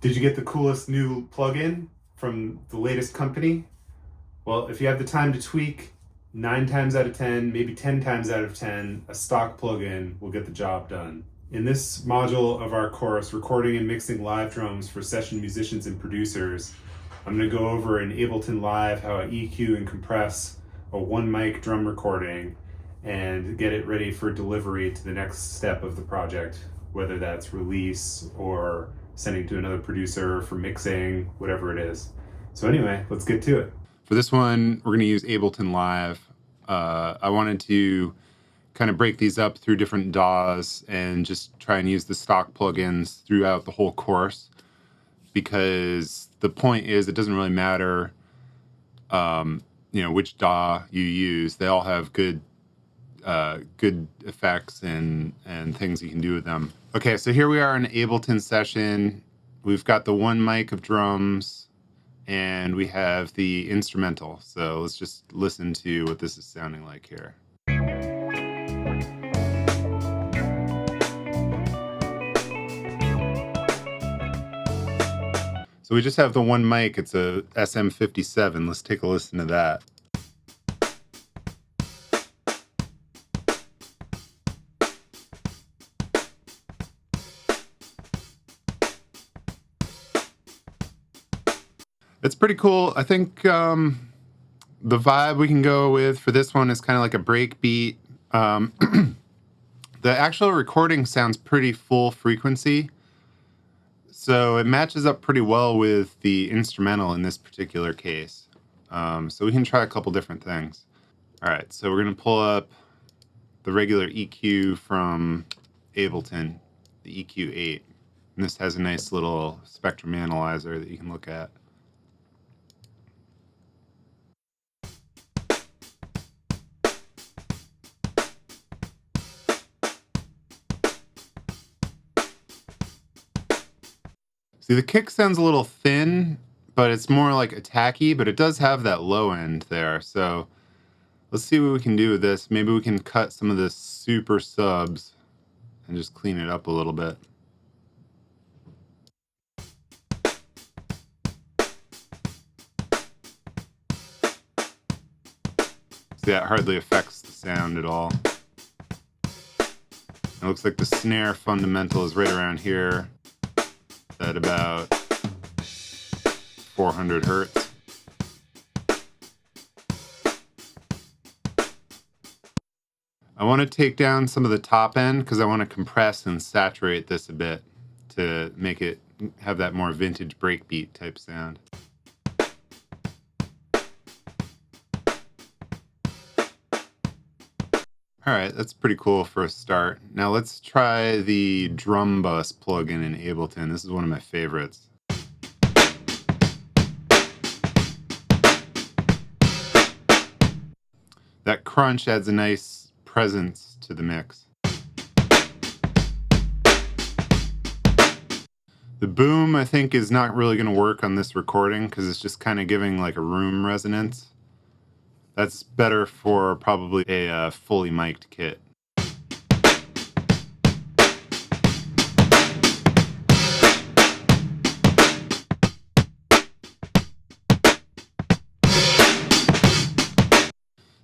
Did you get the coolest new plugin from the latest company? Well, if you have the time to tweak, 9 times out of 10, maybe 10 times out of 10, a stock plugin will get the job done. In this module of our course, Recording and Mixing Live Drums for Session Musicians and Producers, I'm going to go over in Ableton Live how I EQ and compress a one mic drum recording and get it ready for delivery to the next step of the project, whether that's release or sending to another producer for mixing, whatever it is. So anyway, let's get to it. For this one, we're going to use Ableton Live. I wanted to kind of break these up through different DAWs and just try and use the stock plugins throughout the whole course, because the point is it doesn't really matter which DAW you use. They all have good effects and things you can do with them. Okay, so here we are in an Ableton session. We've got the one mic of drums and we have the instrumental. So let's just listen to what this is sounding like here. So we just have the one mic. It's a SM57. Let's take a listen to that. It's pretty cool. I think the vibe we can go with for this one is kind of like a break beat. The actual recording sounds pretty full frequency, so it matches up pretty well with the instrumental in this particular case. So we can try a couple different things. All right, so we're going to pull up the regular EQ from Ableton, the EQ8. And this has a nice little spectrum analyzer that you can look at. See, the kick sounds a little thin, but it's more like attacky, but it does have that low end there. So let's see what we can do with this. Maybe we can cut some of this super subs and just clean it up a little bit. See, that hardly affects the sound at all. It looks like the snare fundamental is right around here at about 400 hertz. I want to take down some of the top end because I want to compress and saturate this a bit to make it have that more vintage breakbeat type sound. All right, that's pretty cool for a start. Now let's try the drum bus plugin in Ableton. This is one of my favorites. That crunch adds a nice presence to the mix. The boom, I think, is not really going to work on this recording because it's just kind of giving like a room resonance. That's better for probably a fully mic'd kit.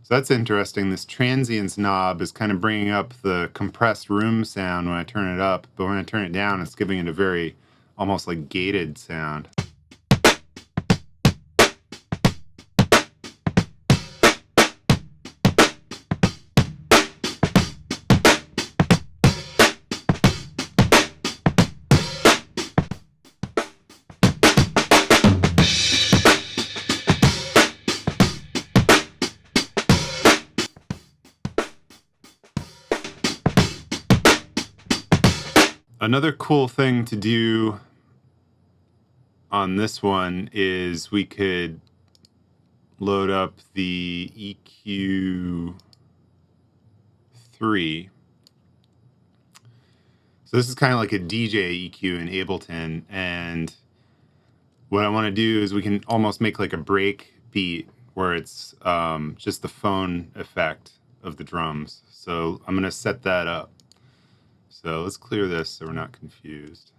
So that's interesting. This transients knob is kind of bringing up the compressed room sound when I turn it up, but when I turn it down, it's giving it a very almost like gated sound. Another cool thing to do on this one is we could load up the EQ3. So this is kind of like a DJ EQ in Ableton, and what I want to do is we can almost make like a break beat where it's just the phone effect of the drums. So I'm going to set that up. So let's clear this so we're not confused.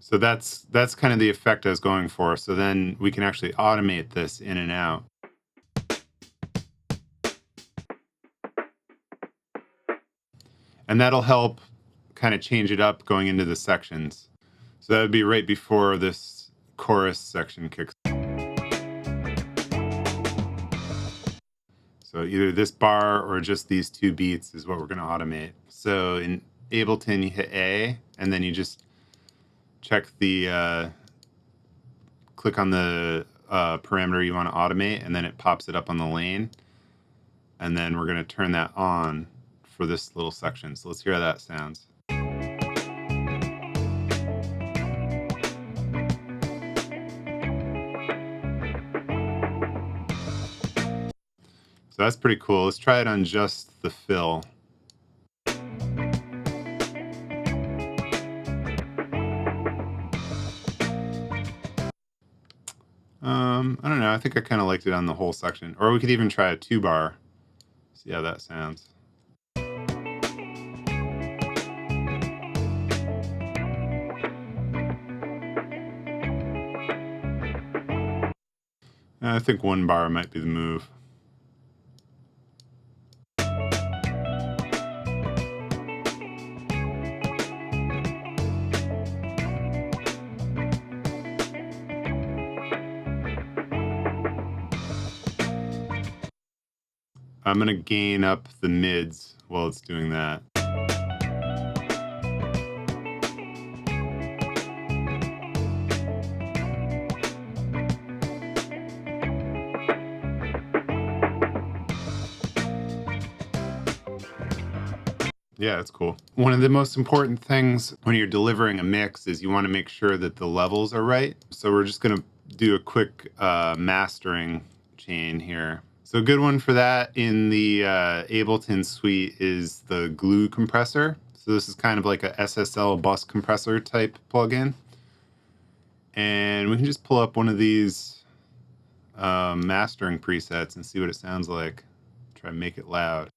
So that's kind of the effect I was going for. So then we can actually automate this in and out. And that'll help kind of change it up going into the sections. So that would be right before this chorus section kicks. So either this bar or just these 2 beats is what we're going to automate. So in Ableton, you hit A, and then you just check the, click on the parameter you want to automate, and then it pops it up on the lane. And then we're going to turn that on for this little section. So let's hear how that sounds. So that's pretty cool. Let's try it on just the fill. I don't know. I think I kind of liked it on the whole section. Or we could even try a 2-bar. See how that sounds. I think 1 bar might be the move. I'm going to gain up the mids while it's doing that. Yeah, that's cool. One of the most important things when you're delivering a mix is you want to make sure that the levels are right. So we're just going to do a quick mastering chain here. So a good one for that in the Ableton suite is the glue compressor. So this is kind of like a SSL bus compressor type plugin. And we can just pull up one of these mastering presets and see what it sounds like. Try to make it loud.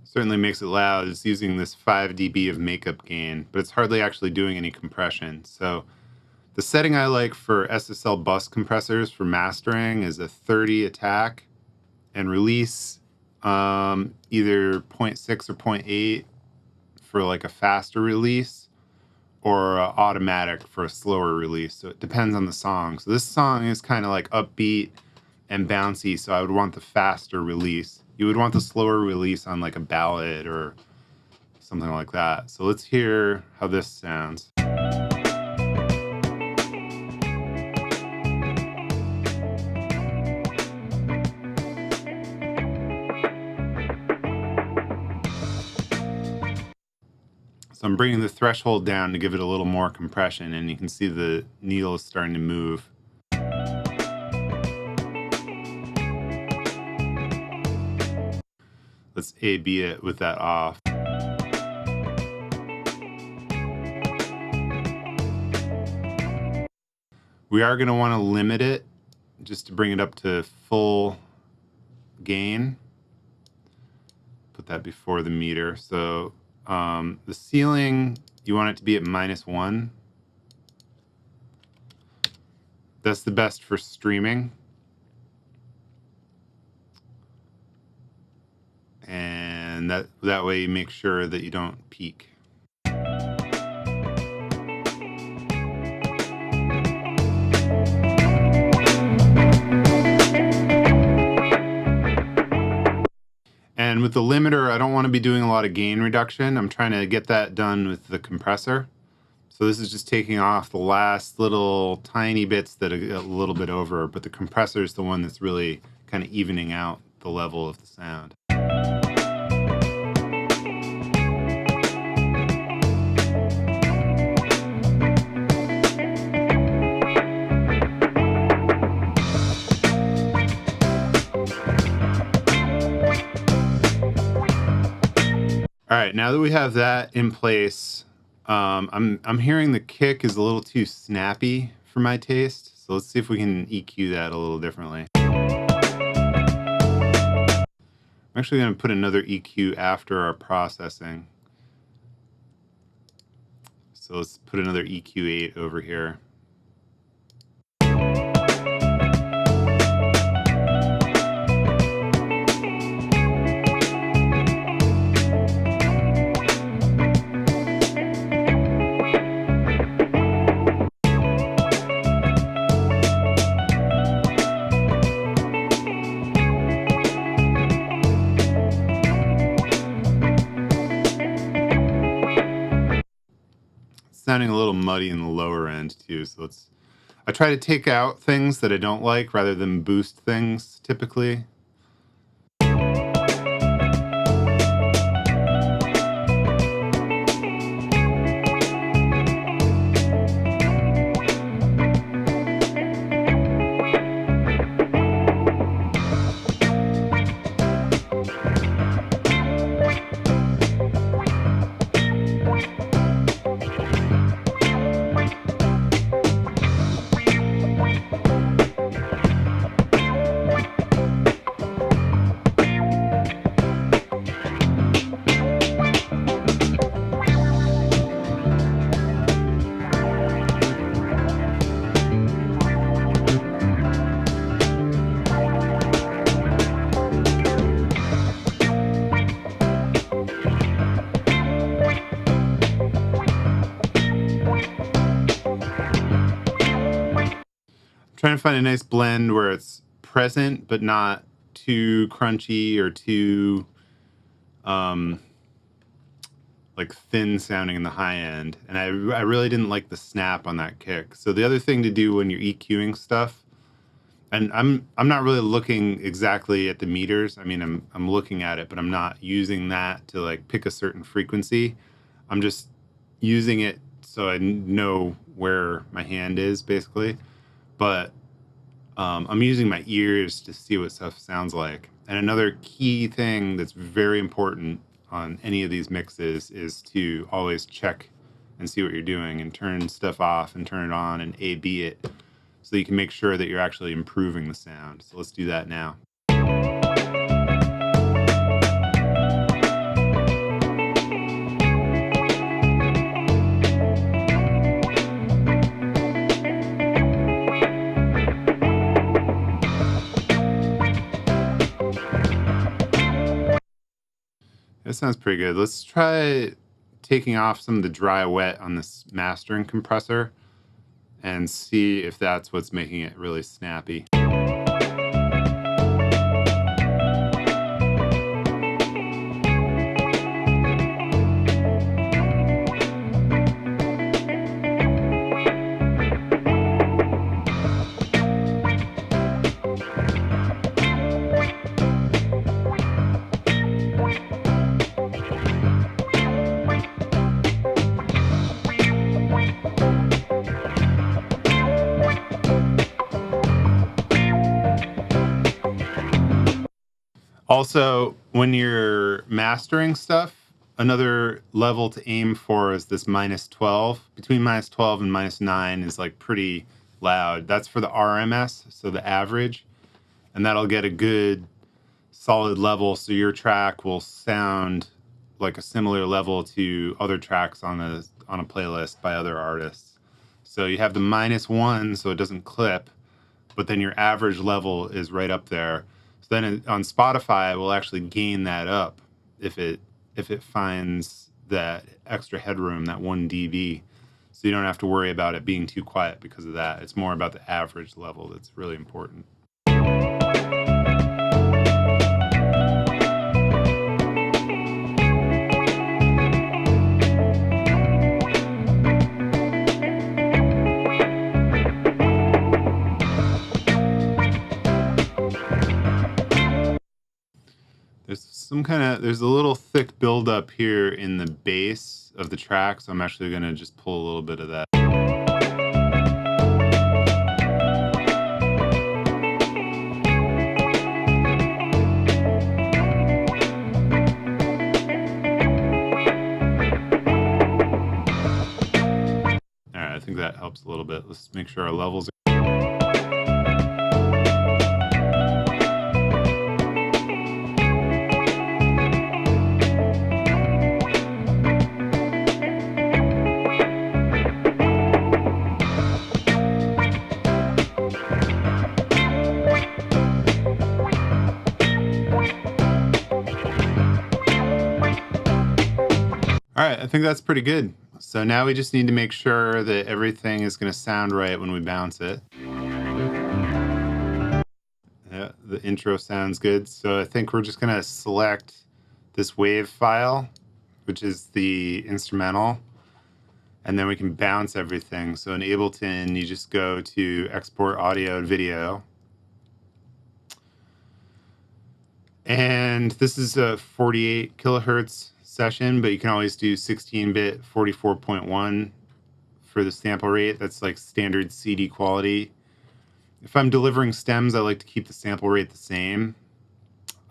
Certainly makes it loud. It's using this 5 dB of makeup gain, but it's hardly actually doing any compression. So the setting I like for SSL bus compressors for mastering is a 30 attack and release either 0.6 or 0.8 for like a faster release, or automatic for a slower release. So it depends on the song. So this song is kind of like upbeat and bouncy, so I would want the faster release. You would want the slower release on like a ballad or something like that. So let's hear how this sounds. So I'm bringing the threshold down to give it a little more compression, and you can see the needle is starting to move. Let's A/B it with that off. We are going to want to limit it just to bring it up to full gain. Put that before the meter. So the ceiling, you want it to be at -1. That's the best for streaming. And that way you make sure that you don't peak. And with the limiter, I don't want to be doing a lot of gain reduction. I'm trying to get that done with the compressor. So this is just taking off the last little tiny bits that are a little bit over, but the compressor is the one that's really kind of evening out the level of the sound. All right, now that we have that in place, I'm hearing the kick is a little too snappy for my taste, so let's see if we can EQ that a little differently. I'm actually going to put another EQ after our processing. So let's put another EQ8 over here. Sounding a little muddy in the lower end too, so I try to take out things that I don't like rather than boost things typically. Trying to find a nice blend where it's present but not too crunchy or too like thin sounding in the high end. And I really didn't like the snap on that kick. So the other thing to do when you're EQing stuff, and I'm not really looking exactly at the meters. I mean, I'm looking at it, but I'm not using that to like pick a certain frequency. I'm just using it so I know where my hand is basically. But I'm using my ears to see what stuff sounds like. And another key thing that's very important on any of these mixes is to always check and see what you're doing and turn stuff off and turn it on and A/B it so you can make sure that you're actually improving the sound. So let's do that now. That sounds pretty good. Let's try taking off some of the dry wet on this mastering compressor and see if that's what's making it really snappy. Also, when you're mastering stuff, another level to aim for is this -12. Between -12 and -9 is like pretty loud. That's for the RMS, so the average, and that'll get a good solid level so your track will sound like a similar level to other tracks on a playlist by other artists. So you have the -1 so it doesn't clip, but then your average level is right up there. So then on Spotify, it will actually gain that up if it finds that extra headroom, that 1 dB. So you don't have to worry about it being too quiet because of that. It's more about the average level that's really important. There's a little thick buildup here in the base of the track, so I'm actually going to just pull a little bit of that. little bit. Let's make sure our levels are. All right, I think that's pretty good. So now we just need to make sure that everything is going to sound right when we bounce it. Yeah, the intro sounds good. So I think we're just going to select this wave file, which is the instrumental, and then we can bounce everything. So in Ableton, you just go to export audio and video. And this is a 48 kilohertz session, but you can always do 16-bit 44.1 for the sample rate. That's like standard CD quality. If I'm delivering stems, I like to keep the sample rate the same.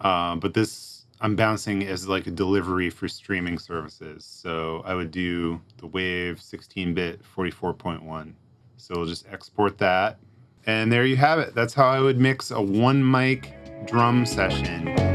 But this I'm bouncing as like a delivery for streaming services. So I would do the wave 16-bit 44.1. So we'll just export that. And there you have it. That's how I would mix a one mic drum session.